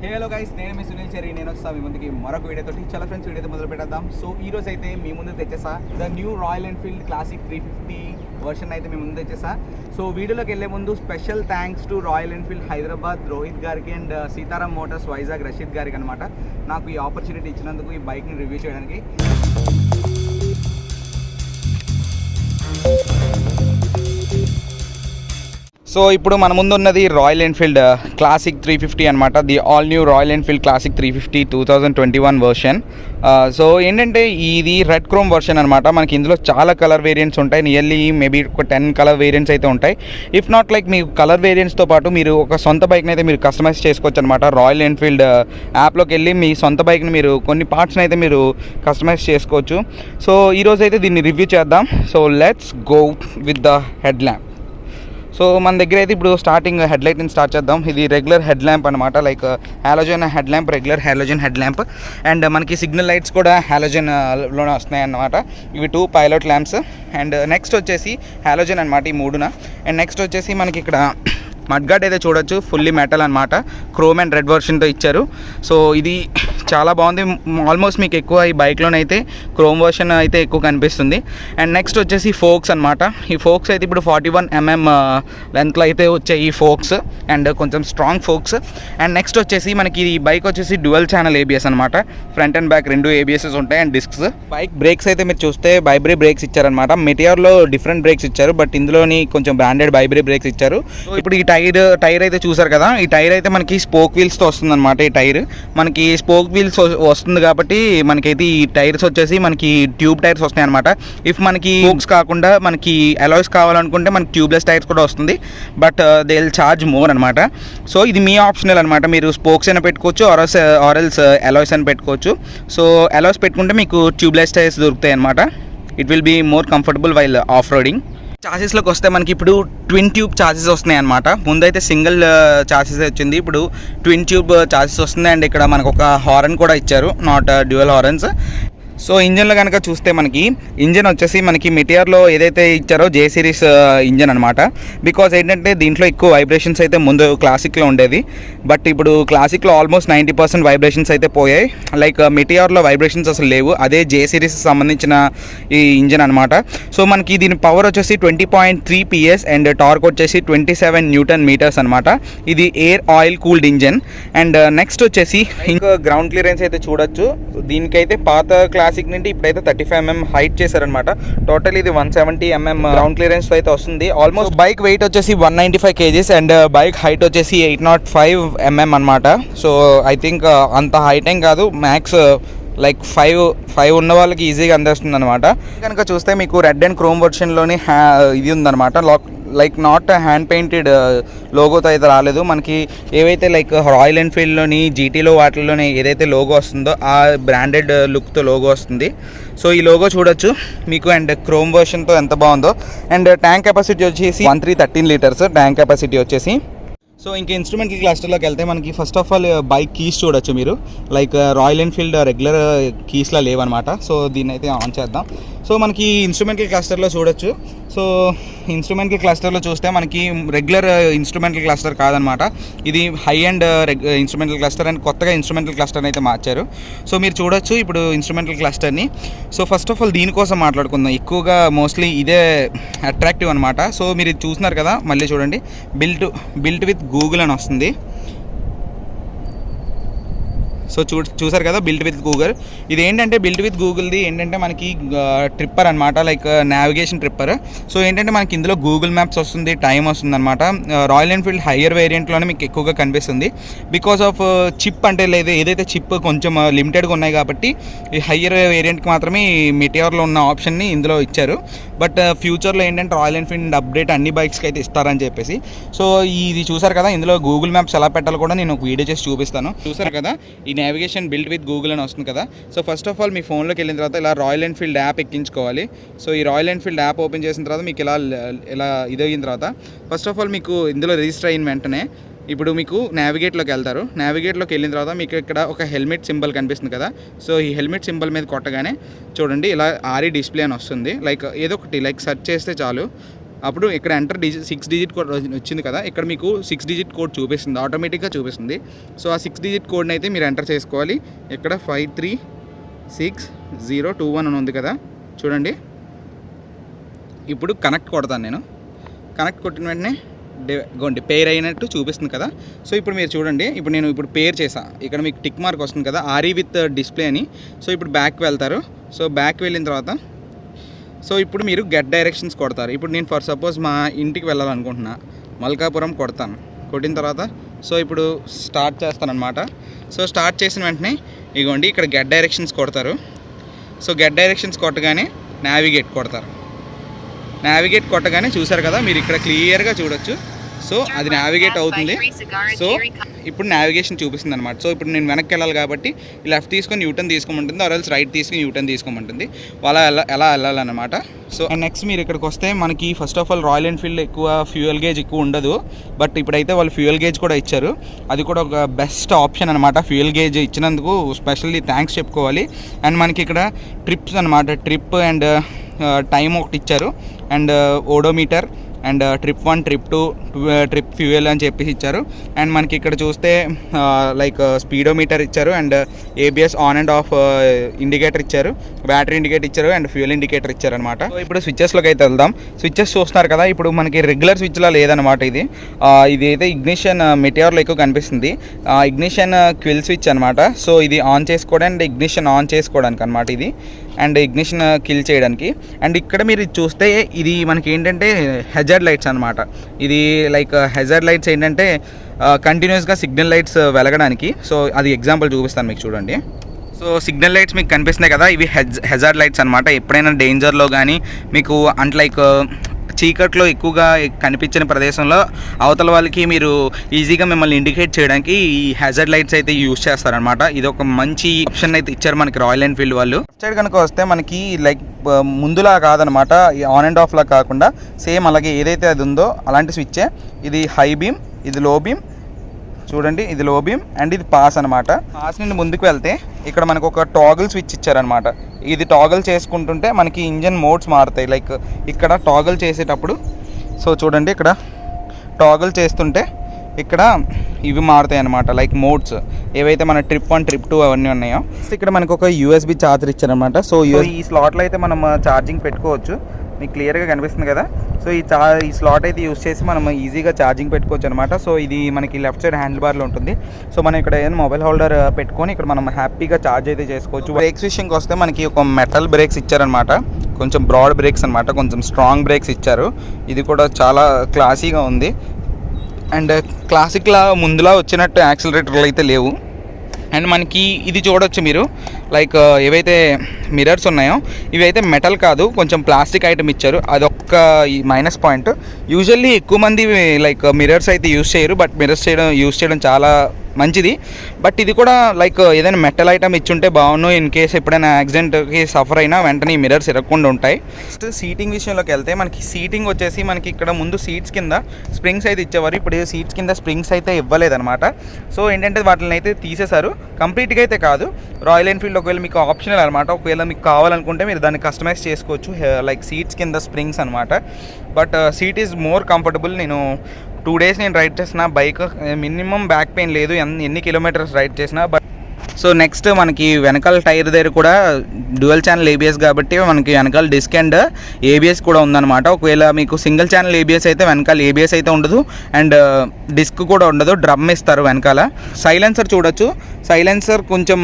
Hello guys, నేను మీ Sunil cherry. నేను వస్తాను మీ ముందుకి మరొక వీడియోతో. చాలా ఫ్రెండ్స్, వీడియోతో మొదలు పెట్టేద్దాం. సో ఈ రోజు అయితే మీ ముందు తెచ్చేసా the new Royal Enfield Classic 350 version అయితే మీ ముందు తెచ్చేసా. సో వీడియోలోకి వెళ్ళే ముందు special thanks to Royal Enfield Hyderabad Rohit గారికి అండ్ సీతారాం మోటార్స్ వైజాగ్ రషీద్ గారికి అనమాట, నాకు ఈ ఆపర్చునిటీ ఇచ్చినందుకు ఈ బైక్ని రివ్యూ చేయడానికి. సో ఇప్పుడు మన ముందు ఉన్నది రాయల్ ఎన్ఫీల్డ్ క్లాసిక్ 350 అనమాట, the all new Royal Enfield Classic 350 2021 version. So ఏంటంటే ఇది రెడ్ క్రోమ్ వర్షన్ అనమాట. మనకి ఇందులో చాలా కలర్ వేరియంట్స్ ఉంటాయి, నియర్లీ మేబీ ఒక 10 కలర్ వేరియంట్స్ అయితే ఉంటాయి. ఇఫ్ నాట్ లైక్ మీకు కలర్ వేరియంట్స్తో పాటు మీరు ఒక సొంత బైక్ని అయితే మీరు కస్టమైజ్ చేసుకోవచ్చు అనమాట. రాయల్ ఎన్ఫీల్డ్ యాప్లోకి వెళ్ళి మీ సొంత బైక్ని మీరు కొన్ని పార్ట్స్ని అయితే మీరు కస్టమైజ్ చేసుకోవచ్చు. సో ఈరోజు అయితే దీన్ని రివ్యూ చేద్దాం. So let's go with the head lamp. So మన దగ్గర అయితే ఇప్పుడు స్టార్టింగ్ హెడ్ లైట్ని స్టార్ట్ చేద్దాం. ఇది రెగ్యులర్ హెడ్ ల్యాంప్ అనమాట, like halogen head lamp, regular halogen head lamp. And మనకి సిగ్నల్ లైట్స్ కూడా హాలోజన్లోనే వస్తున్నాయి అన్నమాట. ఇవి 2 పైలట్ ల్యాంప్స్. అండ్ నెక్స్ట్ వచ్చేసి హాలోజన్ అనమాట ఈ 3. అండ్ నెక్స్ట్ వచ్చేసి మనకి ఇక్కడ మడ్గార్డ్ అయితే చూడొచ్చు, ఫుల్లీ మెటల్ అనమాట, క్రోమ్ అండ్ రెడ్ వర్షన్తో ఇచ్చారు. సో ఇది చాలా బాగుంది. ఆల్మోస్ట్ మీకు ఎక్కువ ఈ బైక్లోనైతే క్రోమ్ వర్షన్ అయితే ఎక్కువ కనిపిస్తుంది. అండ్ నెక్స్ట్ వచ్చేసి ఫోక్స్ అనమాట. ఈ ఫోక్స్ అయితే ఇప్పుడు 41 mm లెంత్లో అయితే వచ్చాయి ఈ ఫోక్స్, అండ్ కొంచెం స్ట్రాంగ్ ఫోక్స్. అండ్ నెక్స్ట్ వచ్చేసి మనకి ఈ బైక్ వచ్చేసి డ్యువల్ ఛానల్ ABS అనమాట. ఫ్రంట్ అండ్ బ్యాక్ 2 ABS ఉంటాయి అండ్ డిస్క్స్. బైక్ బ్రేక్స్ అయితే మీరు చూస్తే బైబ్రీ బ్రేక్స్ ఇచ్చారనమాట. మెటియార్లో డిఫరెంట్ బ్రేక్స్ ఇచ్చారు, బట్ ఇందులోని కొంచెం బ్రాండెడ్ బైబ్రీ బ్రేక్స్ ఇచ్చారు. ఇప్పుడు ఈ టైర్ అయితే చూసారు కదా, ఈ టైర్ అయితే మనకి స్పోక్ వీల్స్తో వస్తుంది అనమాట. ఈ టైర్ మనకి స్పోక్ వీల్స్ వస్తుంది కాబట్టి మనకైతే ఈ టైర్స్ వచ్చేసి మనకి ట్యూబ్ టైర్స్ వస్తాయి అనమాట. ఇఫ్ మనకి స్పోక్స్ కాకుండా మనకి అలాయ్స్ కావాలనుకుంటే మనకి ట్యూబ్లెస్ టైర్స్ కూడా వస్తుంది, but they will charge more అనమాట. సో ఇది మీ ఆప్షనల్ అనమాట, మీరు స్పోక్స్ అయినా పెట్టుకోవచ్చు ఆర్ఎల్స్ అలాయ్స్ అని పెట్టుకోవచ్చు. సో అలాయ్స్ పెట్టుకుంటే మీకు ట్యూబ్లెస్ టైర్స్ దొరుకుతాయి అనమాట. It will be more comfortable while off roading. చాసెస్లోకి వస్తే మనకి ఇప్పుడు ట్విన్ ట్యూబ్ చాసెస్ వస్తున్నాయి అనమాట. ముందైతే సింగిల్ చాసెస్ వచ్చింది, ఇప్పుడు ట్విన్ ట్యూబ్ చాసెస్ వస్తుంది. అండ్ ఇక్కడ మనకు ఒక హారన్ కూడా ఇచ్చారు, నాట్ డ్యూయల్ హారన్స్. సో ఇంజన్లో కనుక చూస్తే మనకి ఇంజన్ వచ్చేసి మనకి మెటియార్లో ఏదైతే ఇచ్చారో J సిరీస్ ఇంజన్ అనమాట. బికాజ్ ఏంటంటే దీంట్లో ఎక్కువ వైబ్రేషన్స్ అయితే ముందు క్లాసిక్లో ఉండేది, బట్ ఇప్పుడు క్లాసిక్లో ఆల్మోస్ట్ 90% వైబ్రేషన్స్ అయితే పోయాయి. లైక్ మెటియార్లో వైబ్రేషన్స్ అసలు లేవు, అదే J సిరీస్ సంబంధించిన ఈ ఇంజన్ అనమాట. సో మనకి దీని పవర్ వచ్చేసి 20.3 PS అండ్ టార్క్ వచ్చేసి 27 Nm అనమాట. ఇది air oil cooled engine. And next వచ్చేసి ఇంకా గ్రౌండ్ క్లియరెన్స్ అయితే చూడొచ్చు. దీనికైతే పాత క్లాసిక్ నుండి ఇప్పుడైతే 35 mm హైట్ చేశారనమాట. టోటల్ ఇది 170 mm గ్రౌండ్ క్లియరెన్స్ అయితే వస్తుంది. ఆల్మోస్ట్ బైక్ వెయిట్ వచ్చేసి 195 kgs అండ్ బైక్ హైట్ వచ్చేసి 805 mm అనమాట. సో ఐ థింక్ అంత హైట్ ఏం కాదు, మ్యాక్స్ లైక్ 5 ఉన్న వాళ్ళకి ఈజీగా అందేస్తుంది అనమాట. కనుక చూస్తే మీకు రెడ్ అండ్ క్రోమ్ వర్షన్లోని ఇది ఉందన్నమాట. లైక్ నాట్ హ్యాండ్ పెయింటెడ్ లోగోతో అయితే రాలేదు. మనకి ఏవైతే లైక్ రాయల్ ఎన్ఫీల్డ్లోని GTలో వాటిల్లోని ఏదైతే లోగో వస్తుందో ఆ బ్రాండెడ్ లుక్తో లోగో వస్తుంది. సో ఈ లోగో చూడొచ్చు మీకు. అండ్ క్రోమ్ వర్షన్తో ఎంత బాగుందో. అండ్ ట్యాంక్ కెపాసిటీ వచ్చేసి 13 లీటర్స్ ట్యాంక్ కెపాసిటీ వచ్చేసి. సో ఇంకా ఇన్స్ట్రుమెంటల్ క్లస్టర్లోకి వెళ్తే మనకి first of all bike keys చూడొచ్చు మీరు. లైక్ రాయల్ ఎన్ఫీల్డ్ రెగ్యులర్ కీస్లా లేవన్నమాట. సో దీన్ని అయితే ఆన్ చేద్దాం. సో మనకి ఇన్స్ట్రుమెంటల్ క్లస్టర్లో చూడొచ్చు. సో ఇన్స్ట్రుమెంటల్ క్లస్టర్లో చూస్తే మనకి రెగ్యులర్ ఇన్స్ట్రుమెంటల్ క్లస్టర్ కాదనమాట, ఇది high and instrumental cluster. And కొత్తగా ఇన్స్ట్రుమెంటల్ క్లస్టర్ని అయితే మార్చారు. సో మీరు చూడొచ్చు ఇప్పుడు ఇన్స్ట్రుమెంటల్ క్లస్టర్ని. సో ఫస్ట్ ఆఫ్ ఆల్ దీనికోసం మాట్లాడుకుందాం. ఎక్కువగా మోస్ట్లీ ఇదే అట్రాక్టివ్ అనమాట. సో మీరు ఇది చూస్తున్నారు కదా, మళ్ళీ చూడండి, బిల్ట్ విత్ గూగుల్ అని వస్తుంది. సో చూసారు కదా, బిల్ట్ విత్ గూగుల్. ఇది ఏంటంటే బిల్ట్ విత్ గూగుల్ది ఏంటంటే మనకి ట్రిప్పర్ అనమాట, లైక్ నావిగేషన్ ట్రిప్పర్. సో ఏంటంటే మనకి ఇందులో గూగుల్ మ్యాప్స్ వస్తుంది, టైం వస్తుంది అనమాట. రాయల్ ఎన్ఫీల్డ్ హయ్యర్ వేరియంట్లోనే మీకు ఎక్కువగా కనిపిస్తుంది. బికాస్ ఆఫ్ చిప్ అంటే లేదు, ఏదైతే చిప్ కొంచెం లిమిటెడ్గా ఉన్నాయి కాబట్టి ఈ హయ్యర్ వేరియంట్కి మాత్రమే ఈ మెటియార్లో ఉన్న ఆప్షన్ని ఇందులో ఇచ్చారు. బట్ ఫ్యూచర్లో ఏంటంటే రాయల్ ఎన్ఫీల్డ్ అప్డేట్ అన్ని బైక్స్కి అయితే ఇస్తారని చెప్పేసి. సో ఇది చూసారు కదా, ఇందులో గూగుల్ మ్యాప్స్ ఎలా పెట్టాలో కూడా నేను ఒక వీడియో చేసి చూపిస్తాను. చూసారు కదా, ఈ నావిగేషన్ బిల్ట్ విత్ గూగుల్ అని వస్తుంది కదా. సో ఫస్ట్ ఆఫ్ ఆల్ మీ ఫోన్లోకి వెళ్ళిన తర్వాత ఇలా రాయల్ ఎన్ఫీల్డ్ యాప్ ఎక్కించుకోవాలి. సో ఈ రాయల్ ఎన్ఫీల్డ్ యాప్ ఓపెన్ చేసిన తర్వాత మీకు ఇలా ఇదయిన తర్వాత ఫస్ట్ ఆఫ్ ఆల్ మీకు ఇందులో రిజిస్టర్ అయిన వెంటనే ఇప్పుడు మీకు నావిగేట్లోకి వెళ్తారు. నావిగేట్లోకి వెళ్ళిన తర్వాత మీకు ఇక్కడ ఒక హెల్మెట్ సింబల్ కనిపిస్తుంది కదా. సో ఈ హెల్మెట్ సింబల్ మీద కొట్టగానే చూడండి ఇలా RE డిస్ప్లే అని వస్తుంది. లైక్ ఏదో ఒకటి లైక్ సెర్చ్ చేస్తే చాలు, అప్పుడు ఇక్కడ ఎంటర్ 6 డిజిట్ కోడ్ వచ్చింది కదా, ఇక్కడ మీకు 6 డిజిట్ కోడ్ చూపిస్తుంది, ఆటోమేటిక్గా చూపిస్తుంది. సో ఆ 6 డిజిట్ కోడ్ని అయితే మీరు ఎంటర్ చేసుకోవాలి. ఇక్కడ 536021 అని ఉంది కదా, చూడండి. ఇప్పుడు కనెక్ట్ కొడతాను నేను. కనెక్ట్ కొట్టిన వెంటనే గోండి పేర్ అయినట్టు చూపిస్తుంది కదా. సో ఇప్పుడు మీరు చూడండి, ఇప్పుడు నేను పేర్ చేశాను. ఇక్కడ మీకు టిక్ మార్క్ వస్తుంది కదా, ఆర్ఈ విత్ డిస్ప్లే అని. సో ఇప్పుడు బ్యాక్ వెళ్తారు. సో బ్యాక్ వెళ్ళిన తర్వాత సో ఇప్పుడు మీరు గెట్ డైరెక్షన్స్ కొడతారు. ఇప్పుడు నేను ఫర్ సపోజ్ మా ఇంటికి వెళ్ళాలనుకుంటున్నా, మల్కాపురం కొడతాను. కొట్టిన తర్వాత సో ఇప్పుడు స్టార్ట్ చేస్తాను అనమాట. సో స్టార్ట్ చేసిన వెంటనే ఇగోండి ఇక్కడ గెట్ డైరెక్షన్స్ కొడతారు. సో గెట్ డైరెక్షన్స్ కొట్టగానే నావిగేట్ కొడతారు. నావిగేట్ కొట్టగానే చూసారు కదా, మీరు ఇక్కడ క్లియర్గా చూడొచ్చు. సో అది నావిగేట్ అవుతుంది. సో ఇప్పుడు నావిగేషన్ చూపిస్తుంది అనమాట. సో ఇప్పుడు నేను వెనక్కి వెళ్ళాలి కాబట్టి లెఫ్ట్ తీసుకొని యూటర్న్ తీసుకోమంటుంది, ఆర్ఎల్స్ రైట్ తీసుకొని యూటర్న్ తీసుకోమంటుంది. అలా ఎలా వెళ్ళాలన్నమాట. సో నెక్స్ట్ మీరు ఇక్కడికి వస్తే మనకి first of all royal Enfield ఎక్కువ ఫ్యూయల్ గేజ్ ఎక్కువ ఉండదు, బట్ ఇప్పుడైతే వాళ్ళు ఫ్యూయల్ గేజ్ కూడా ఇచ్చారు. అది కూడా ఒక బెస్ట్ ఆప్షన్ అనమాట. ఫ్యూయల్ గేజ్ ఇచ్చినందుకు స్పెషల్లీ థ్యాంక్స్ చెప్పుకోవాలి. అండ్ మనకి ఇక్కడ ట్రిప్స్ అనమాట, ట్రిప్ అండ్ టైం ఒకటి ఇచ్చారు, and odometer and trip 1 trip 2 trip fuel అని చెప్పేసి ఇచ్చారు. అండ్ మనకి ఇక్కడ చూస్తే లైక్ స్పీడోమీటర్ ఇచ్చారు, and ABS on and of indicator ఇచ్చారు, బ్యాటరీ ఇండికేటర్ ఇచ్చారు, అండ్ ఫ్యూయల్ ఇండికేటర్ ఇచ్చారు అనమాట. సో ఇప్పుడు స్విచ్చెస్లోకి అయితే వెళ్దాం. స్విచ్చెస్ చూస్తున్నారు కదా, ఇప్పుడు మనకి రెగ్యులర్ స్విచ్లా లేదనమాట. ఇది అయితే ఇగ్నిషన్ మెటిఆర్లో ఎక్కువ కనిపిస్తుంది. ఇగ్నిషన్ క్విల్ స్విచ్ అనమాట. సో ఇది ఆన్ చేసుకోవడానికి అండ్ ఇగ్నిషన్ ఆన్ చేసుకోవడానికి అనమాట ఇది, అండ్ ఇగ్నిషన్ కిల్ చేయడానికి. అండ్ ఇక్కడ మీరు చూస్తే ఇది మనకి ఏంటంటే హెజార్డ్ లైట్స్ అనమాట. ఇది లైక్ హెజార్డ్ లైట్స్ ఏంటంటే కంటిన్యూస్గా సిగ్నల్ లైట్స్ వెలగడానికి. సో అది ఎగ్జాంపుల్ చూపిస్తాను మీకు, చూడండి. సో సిగ్నల్ లైట్స్ మీకు కనిపిస్తున్నాయి కదా, ఇవి హెజార్డ్ లైట్స్ అనమాట. ఎప్పుడైనా డేంజర్లో కానీ మీకు అంటే లైక్ చీకట్లో ఎక్కువగా కనిపించిన ప్రదేశంలో అవతల వాళ్ళకి మీరు ఈజీగా మిమ్మల్ని ఇండికేట్ చేయడానికి ఈ హెజార్డ్ లైట్స్ అయితే యూజ్ చేస్తారనమాట. ఇది ఒక మంచి ఆప్షన్ అయితే ఇచ్చారు మనకి రాయల్ ఎన్ఫీల్డ్ వాళ్ళు. సైడ్ కనుక వస్తే మనకి లైక్ ముందులా కాదనమాట, ఆన్ అండ్ ఆఫ్లా కాకుండా సేమ్ అలాగే ఏదైతే అది ఉందో అలాంటి స్విచ్చే. ఇది హై బీమ్, ఇది లో బీమ్, చూడండి ఇది లో బీమ్, అండ్ ఇది పాస్ అనమాట. పాస్ నుండి ముందుకు వెళ్తే ఇక్కడ మనకు ఒక టాగిల్ స్విచ్ ఇచ్చారనమాట. ఇది టాగిల్ చేసుకుంటుంటే మనకి ఇంజన్ మోడ్స్ మారుతాయి. లైక్ ఇక్కడ టాగిల్ చేసేటప్పుడు సో చూడండి ఇక్కడ టాగిల్ చేస్తుంటే ఇక్కడ ఇవి మారుతాయి అనమాట, లైక్ మోడ్స్ ఏవైతే మన ట్రిప్ 1 ట్రిప్ 2 అవన్నీ ఉన్నాయో. ఇక్కడ మనకు ఒక యూఎస్బి ఛార్జర్ ఇచ్చారనమాట. సో ఈ స్లాట్లో అయితే మనం ఛార్జింగ్ పెట్టుకోవచ్చు, మీకు క్లియర్గా కనిపిస్తుంది కదా. సో ఈ స్లాట్ అయితే యూస్ చేసి మనం ఈజీగా ఛార్జింగ్ పెట్టుకోవచ్చు అనమాట. సో ఇది మనకి లెఫ్ట్ సైడ్ హ్యాండిల్ బార్లో ఉంటుంది. సో మనం ఇక్కడ ఏదైనా మొబైల్ హోల్డర్ పెట్టుకొని ఇక్కడ మనం హ్యాపీగా ఛార్జ్ అయితే చేసుకోవచ్చు. బ్రేక్స్ విషయంకి వస్తే మనకి ఒక మెటల్ బ్రేక్స్ ఇచ్చారనమాట, కొంచెం బ్రాడ్ బ్రేక్స్ అనమాట, కొంచెం స్ట్రాంగ్ బ్రేక్స్ ఇచ్చారు. ఇది కూడా చాలా క్లాసీగా ఉంది. అండ్ క్లాసిక్లా ముందులా వచ్చినట్టు యాక్సిలరేటర్లు అయితే లేవు. అండ్ మనకి ఇది చూడొచ్చు మీరు, లైక్ ఏవైతే మిర్రర్స్ ఉన్నాయో ఇవి అయితే మెటల్ కాదు, కొంచెం ప్లాస్టిక్ ఐటమ్ ఇచ్చారు. అదొక్క మైనస్ పాయింట్. యూజువల్లీ ఎక్కువ మంది లైక్ మిర్రర్స్ అయితే యూజ్ చేయరు, బట్ మిర్రర్స్ యూజ్ చేయడం చాలా మంచిది. బట్ ఇది కూడా లైక్ ఏదైనా మెటల్ ఐటమ్ ఇచ్చుంటే బాగుండు, ఇన్ కేస్ ఎప్పుడైనా యాక్సిడెంట్కి సఫర్ అయినా వెంటనే ఈ మిర్రర్స్ ఇరగకుండా ఉంటాయి. నెక్స్ట్ సీటింగ్ విషయంలోకి వెళ్తే మనకి సీటింగ్ వచ్చేసి మనకి ఇక్కడ ముందు సీట్స్ కింద స్ప్రింగ్స్ అయితే ఇచ్చేవారు, ఇప్పుడు సీట్స్ కింద స్ప్రింగ్స్ అయితే ఇవ్వలేదన్నమాట. సో ఏంటంటే వాటిని అయితే తీసేశారు, కంప్లీట్గా అయితే కాదు. రాయల్ ఎన్ఫీల్డ్ ఒకవేళ మీకు ఆప్షనల్ అనమాట, ఒకవేళ మీకు కావాలనుకుంటే మీరు దాన్ని కస్టమైజ్ చేసుకోవచ్చు, లైక్ సీట్స్ కింద స్ప్రింగ్స్ అనమాట. But seat is more comfortable. నేను 2 days నేను రైడ్ చేసిన బైక్, మినిమం బ్యాక్ పెయిన్ లేదు ఎన్ని కిలోమీటర్స్ రైడ్ చేసినా. బట్ సో నెక్స్ట్ మనకి వెనకాల టైర్ దగ్గర కూడా డ్యూయల్ ఛానల్ ఏబిఎస్ కాబట్టి మనకి వెనకాల డిస్క్ అండ్ ఏబిఎస్ కూడా ఉందన్నమాట. ఒకవేళ మీకు సింగిల్ ఛానల్ ఏబిఎస్ అయితే వెనకాల ఏబిఎస్ అయితే ఉండదు, అండ్ డిస్క్ కూడా ఉండదు, డ్రమ్ ఇస్తారు వెనకాల. సైలెన్సర్ చూడొచ్చు, సైలెన్సర్ కొంచెం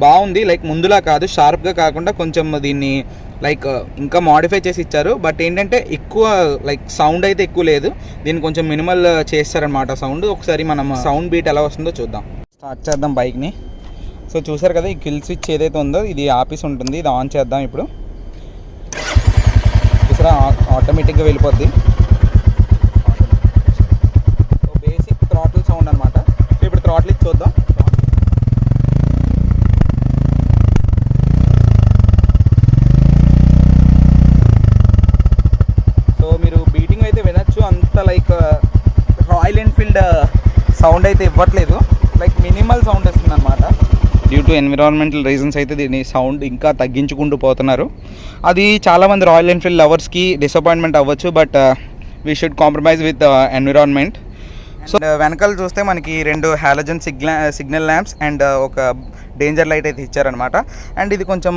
బాగుంది, లైక్ ముందులా కాదు, షార్ప్గా కాకుండా కొంచెం దీన్ని లైక్ ఇంకా మాడిఫై చేసి ఇచ్చారు. బట్ ఏంటంటే ఎక్కువ లైక్ సౌండ్ అయితే ఎక్కువ లేదు, దీన్ని కొంచెం మినిమల్ చేస్తారనమాట సౌండ్. ఒకసారి మనం సౌండ్ బీట్ ఎలా వస్తుందో చూద్దాం. స్టార్ట్ చేద్దాం బైక్ని. సో చూసారు కదా, ఈ కిల్ స్విచ్ ఏదైతే ఉందో ఇది ఆపేసి ఉంటుంది, ఇది ఆన్ చేద్దాం. ఇప్పుడు చూసారా ఆటోమేటిక్గా వెళ్ళిపోద్ది. సో బేసిక్ థ్రాటిల్ సౌండ్ అనమాట. సో ఇప్పుడు థ్రాటిల్ ఇచ్చి చూద్దాం. అంత లైక్ రాయల్ ఎన్ఫీల్డ్ సౌండ్ అయితే ఇవ్వట్లేదు, లైక్ మినిమల్ సౌండ్ వస్తుంది అనమాట డ్యూ టు ఎన్విరాన్మెంటల్ రీజన్స్ అయితే దీని సౌండ్ ఇంకా తగ్గించుకుంటూ పోతున్నారు. అది చాలామంది రాయల్ ఎన్ఫీల్డ్ లవర్స్కి డిసప్పాయింట్మెంట్ అవ్వచ్చు, but we should compromise with environment. So వెనకాల చూస్తే మనకి 2 హాలోజన్ సిగ్నల్ ల్యాంప్స్ అండ్ ఒక డేంజర్ లైట్ అయితే ఇచ్చారనమాట. అండ్ ఇది కొంచెం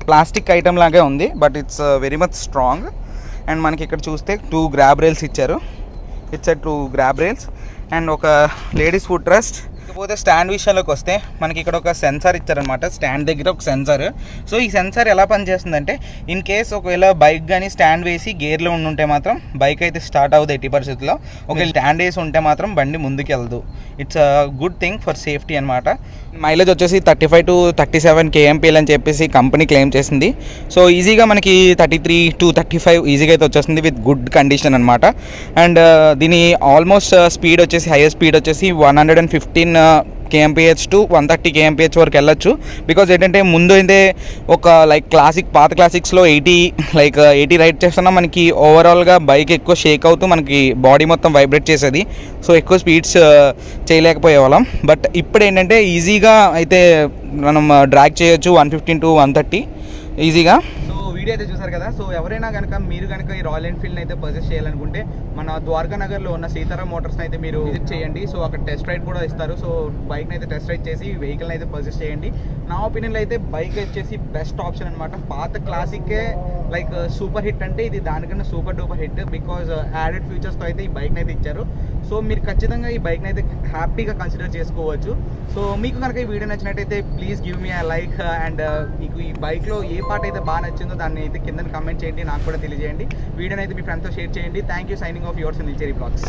ప్లాస్టిక్ ఐటమ్ లాగే ఉంది, but it's very much strong. And మనకి ఇక్కడ చూస్తే 2 గ్రాబ్ రైల్స్ ఇచ్చారు. ఇట్స్ 2 గ్రాబ్ రైల్స్ అండ్ ఒక లేడీస్ ఫుట్ రెస్ట్. ఇకపోతే స్టాండ్ విషయంలోకి వస్తే మనకి ఇక్కడ ఒక సెన్సార్ ఇచ్చారనమాట. స్టాండ్ దగ్గర ఒక సెన్సార్. సో ఈ సెన్సార్ ఎలా పనిచేస్తుందంటే, ఇన్ కేస్ ఒకవేళ బైక్ కానీ స్టాండ్ వేసి గేర్లో ఉంటే మాత్రం బైక్ అయితే స్టార్ట్ అవ్వదు ఎట్టి పరిస్థితుల్లో. ఒకవేళ స్టాండ్ వేసి ఉంటే మాత్రం బండి ముందుకు వెళ్దు. It's a good thing for safety అనమాట. మైలేజ్ వచ్చేసి 35 to 37 kmpl అని చెప్పేసి కంపెనీ క్లెయిమ్ చేసింది. సో ఈజీగా మనకి 33 to 35 ఈజీగా అయితే వచ్చేస్తుంది విత్ గుడ్ కండిషన్ అనమాట. అండ్ దీని ఆల్మోస్ట్ స్పీడ్ వచ్చేసి హైయెస్ట్ స్పీడ్ వచ్చేసి 115 kmph to 130 kmph వరకు వెళ్ళొచ్చు. బికాజ్ ఏంటంటే ముందు అయితే ఒక లైక్ పాత క్లాసిక్స్లో 80 రైడ్ చేస్తున్నా మనకి ఓవరాల్గా బైక్ ఎక్కువ షేక్ అవుతూ మనకి బాడీ మొత్తం వైబ్రేట్ చేసేది. సో ఎక్కువ స్పీడ్స్ చేయలేకపోయే వాళ్ళం. బట్ ఇప్పుడు ఏంటంటే ఈజీగా అయితే మనం డ్రాగ్ చేయొచ్చు 115 to 130 ఈజీగా. సో వీడియో అయితే చూసారు కదా. సో ఎవరైనా కనుక మీరు కనుక ఈ రాయల్ ఎన్ఫీల్డ్ అయితే పర్చేస్ చేయాలనుకుంటే మన ద్వారకా నగర్లో ఉన్న సీతారాం మోటార్స్ని అయితే మీరు విజిట్ చేయండి. సో అక్కడ టెస్ట్ రైడ్ కూడా ఇస్తారు. సో బైక్ని అయితే టెస్ట్ రైడ్ చేసి వెహికల్ని అయితే పర్చేస్ చేయండి. నా ఒపీనియన్లో అయితే బైక్ వచ్చేసి బెస్ట్ ఆప్షన్ అనమాట. పాత క్లాసిక్కే లైక్ సూపర్ హిట్ అంటే ఇది దానికన్నా super duper hit. Because added ఫీచర్స్తో అయితే ఈ బైక్ని అయితే ఇచ్చారు. సో మీరు ఖచ్చితంగా ఈ బైక్ని అయితే హ్యాపీగా కన్సిడర్ చేసుకోవచ్చు. సో మీకు కనుక ఈ వీడియో నచ్చినట్టయితే please give me a like. And మీకు ఈ బైక్లో ఏ పార్ట్ అయితే బాగా నచ్చిందో దాన్ని అయితే కింద కామెంట్ చేయండి, నాకు కూడా తెలియజేయండి. వీడియోని అయితే మీ ఫ్రెండ్స్తో షేర్ చేయండి. Thank you. Signing off yours నిల్చేరి బ్లాగ్స్.